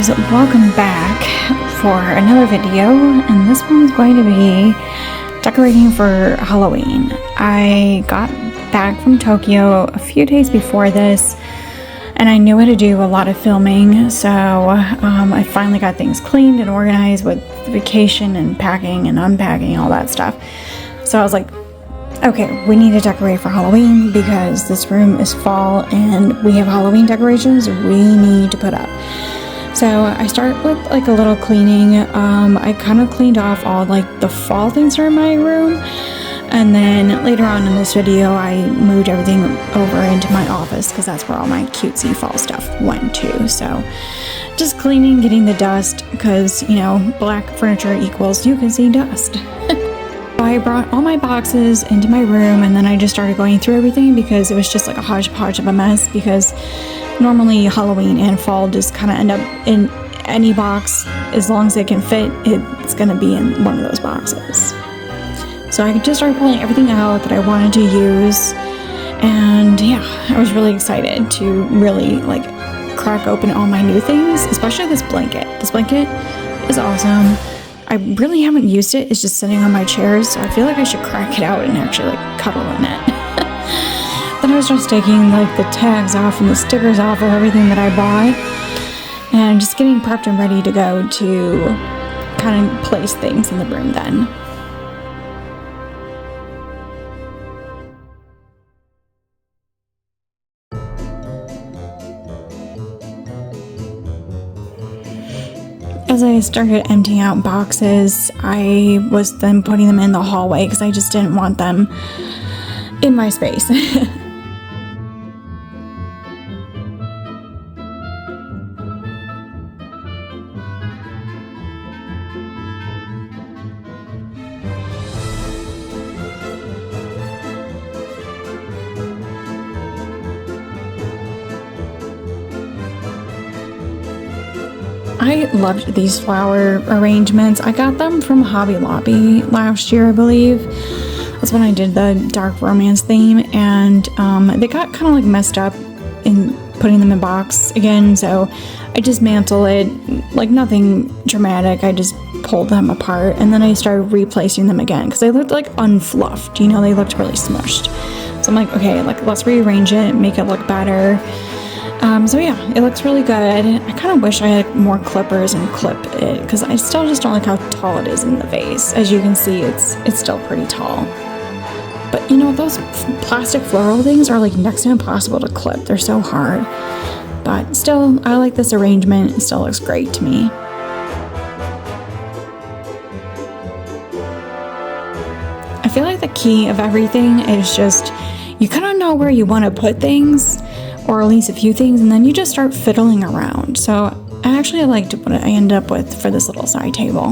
guys, welcome back for another video, and this one's going to be decorating for Halloween. I got back from Tokyo a few days before this, and I knew how to do a lot of filming, so I finally got things cleaned and organized with vacation and packing and unpacking, all that stuff. So I was like, okay, we need to decorate for Halloween because this room is fall and we have Halloween decorations we need to put up. So I start with like a little cleaning. I kind of cleaned off all like the fall things that are in my room. And then later on in this video, I moved everything over into my office because that's where all my cutesy fall stuff went to. So just cleaning, getting the dust because, you know, black furniture equals you can see dust. I brought all my boxes into my room and then I just started going through everything because it was just like a hodgepodge of a mess, because normally Halloween and fall just kind of end up in any box. As long as it can fit, it's going to be in one of those boxes. So I just started pulling everything out that I wanted to use, and yeah, I was really excited to really like crack open all my new things, especially this blanket. This blanket is awesome. I really haven't used it. It's just sitting on my chairs, so I feel like I should crack it out and actually like cuddle in it. Then I was just taking like the tags off and the stickers off of everything that I bought and just getting prepped and ready to go to kind of place things in the room then. As I started emptying out boxes, I was then putting them in the hallway because I just didn't want them in my space. I loved these flower arrangements. I got them from Hobby Lobby last year, I believe. That's when I did the dark romance theme, and they got kind of like messed up in putting them in box again, so I dismantled it, like nothing dramatic. I just pulled them apart and then I started replacing them again because they looked like unfluffed, you know, they looked really smushed. So I'm like, okay, like let's rearrange it, make it look better. So yeah, it looks really good. I kind of wish I had more clippers and clip it because I still just don't like how tall it is in the vase. As you can see, it's still pretty tall. But you know, those plastic floral things are like next to impossible to clip. They're so hard. But still, I like this arrangement. It still looks great to me. I feel like the key of everything is just you kind of know where you want to put things, or at least a few things, and then you just start fiddling around. So I actually liked what I ended up with for this little side table.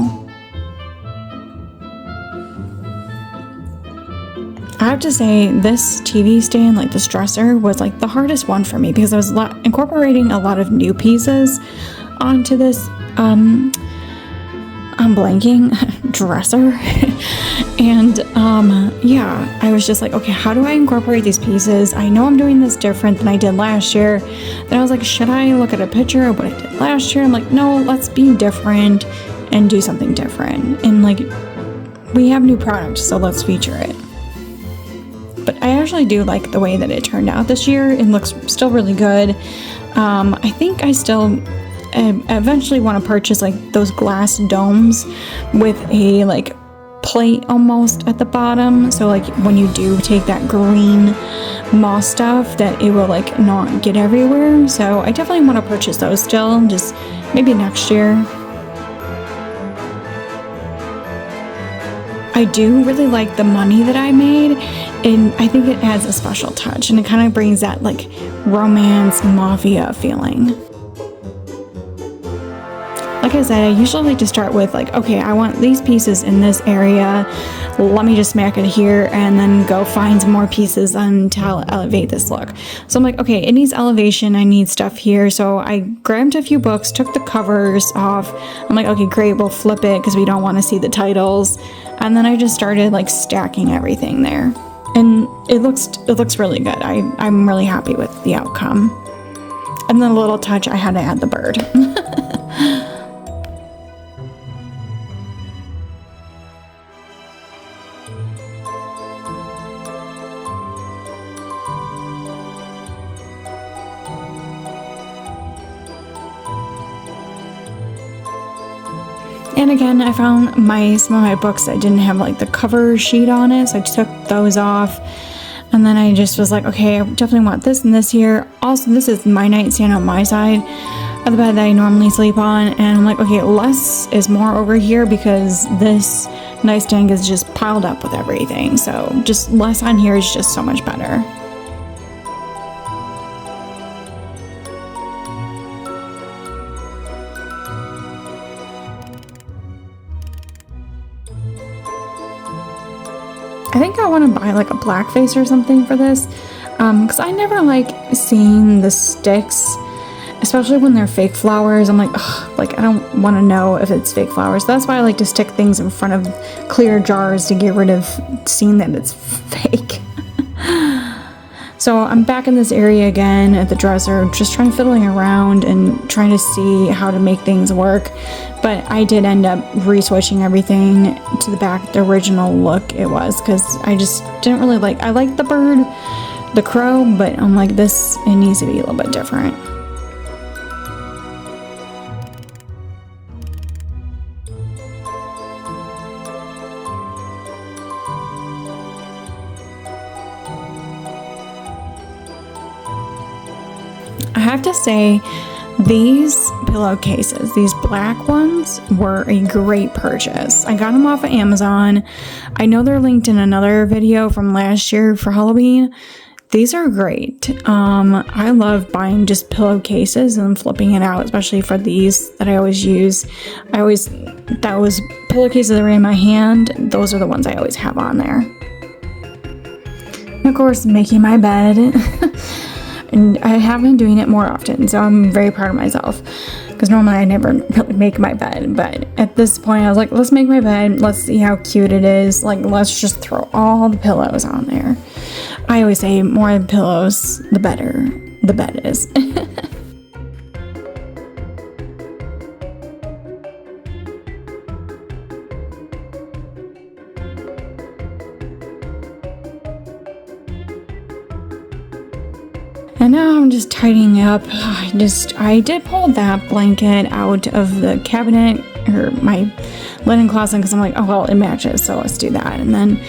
I have to say, this TV stand, like this dresser, was like the hardest one for me because I was incorporating a lot of new pieces onto this, I'm blanking, dresser. And yeah, I was just like, okay, how do I incorporate these pieces? I know I'm doing this different than I did last year. Then I was like, should I look at a picture of what I did last year? I'm like, no, let's be different and do something different. And like, we have new products, so let's feature it. But I actually do like the way that it turned out this year. It looks still really good. I think I still eventually want to purchase like those glass domes with a like plate almost at the bottom, so like when you do take that green moss stuff, that it will like not get everywhere. So I definitely want to purchase those still, just maybe next year. I do really like the money that I made, and I think it adds a special touch, and it kind of brings that like romance mafia feeling. Like I said, I usually like to start with like, okay, I want these pieces in this area. Let me just smack it here and then go find some more pieces until elevate this look. So I'm like, okay, it needs elevation. I need stuff here. So I grabbed a few books, took the covers off. I'm like, okay, great. We'll flip it because we don't want to see the titles. And then I just started like stacking everything there. And it looks really good. I'm really happy with the outcome. And then a little touch, I had to add the bird. And again, I found some of my books that didn't have like the cover sheet on it, so I took those off. And then I just was like, okay, I definitely want this and this here. Also, this is my nightstand on my side of the bed that I normally sleep on. And I'm like, okay, less is more over here because this nightstand is just piled up with everything. So just less on here is just so much better. I think I want to buy like a black vase or something for this, because I never like seeing the sticks, especially when they're fake flowers. I'm like, ugh, like I don't want to know if it's fake flowers. That's why I like to stick things in front of clear jars to get rid of seeing that it's fake. So I'm back in this area again at the dresser, just fiddling around and trying to see how to make things work. But I did end up re-switching everything to the back, the original look it was, because I just didn't really like, I like the bird, the crow, but I'm like, this, it needs to be a little bit different. I have to say, these pillowcases, these black ones, were a great purchase. I got them off of Amazon. I know they're linked in another video from last year for Halloween. These are great. I love buying just pillowcases and flipping it out, especially for these that I always use. Those pillowcases that are in my hand, those are the ones I always have on there. And of course, making my bed. And I have been doing it more often, so I'm very proud of myself, because normally I never really make my bed, but at this point I was like, let's make my bed, let's see how cute it is, like let's just throw all the pillows on there. I always say more pillows, the better the bed is. And now I'm just tidying up. I did pull that blanket out of the cabinet or my linen closet because I'm like, oh, well, it matches, so let's do that. And then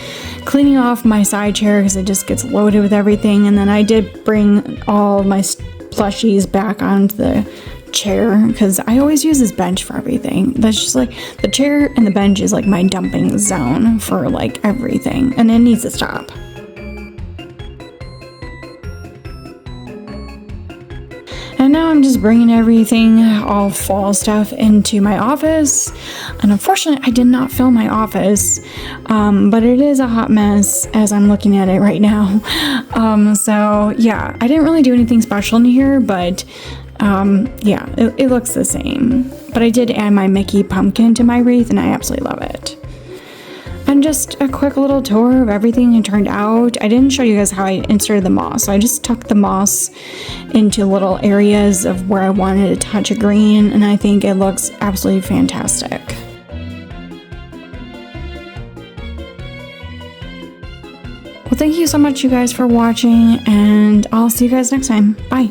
cleaning off my side chair because it just gets loaded with everything. And then I did bring all my plushies back onto the chair because I always use this bench for everything. That's just like, the chair and the bench is like my dumping zone for like everything, and it needs to stop. And now I'm just bringing everything, all fall stuff, into my office. And unfortunately, I did not film my office, but it is a hot mess as I'm looking at it right now. So yeah, I didn't really do anything special in here, but yeah, it looks the same. But I did add my Mickey pumpkin to my wreath, and I absolutely love it. And just a quick little tour of everything it turned out. I didn't show you guys how I inserted the moss. So I just tucked the moss into little areas of where I wanted a touch of green, and I think it looks absolutely fantastic. Well, thank you so much, you guys, for watching, and I'll see you guys next time. Bye.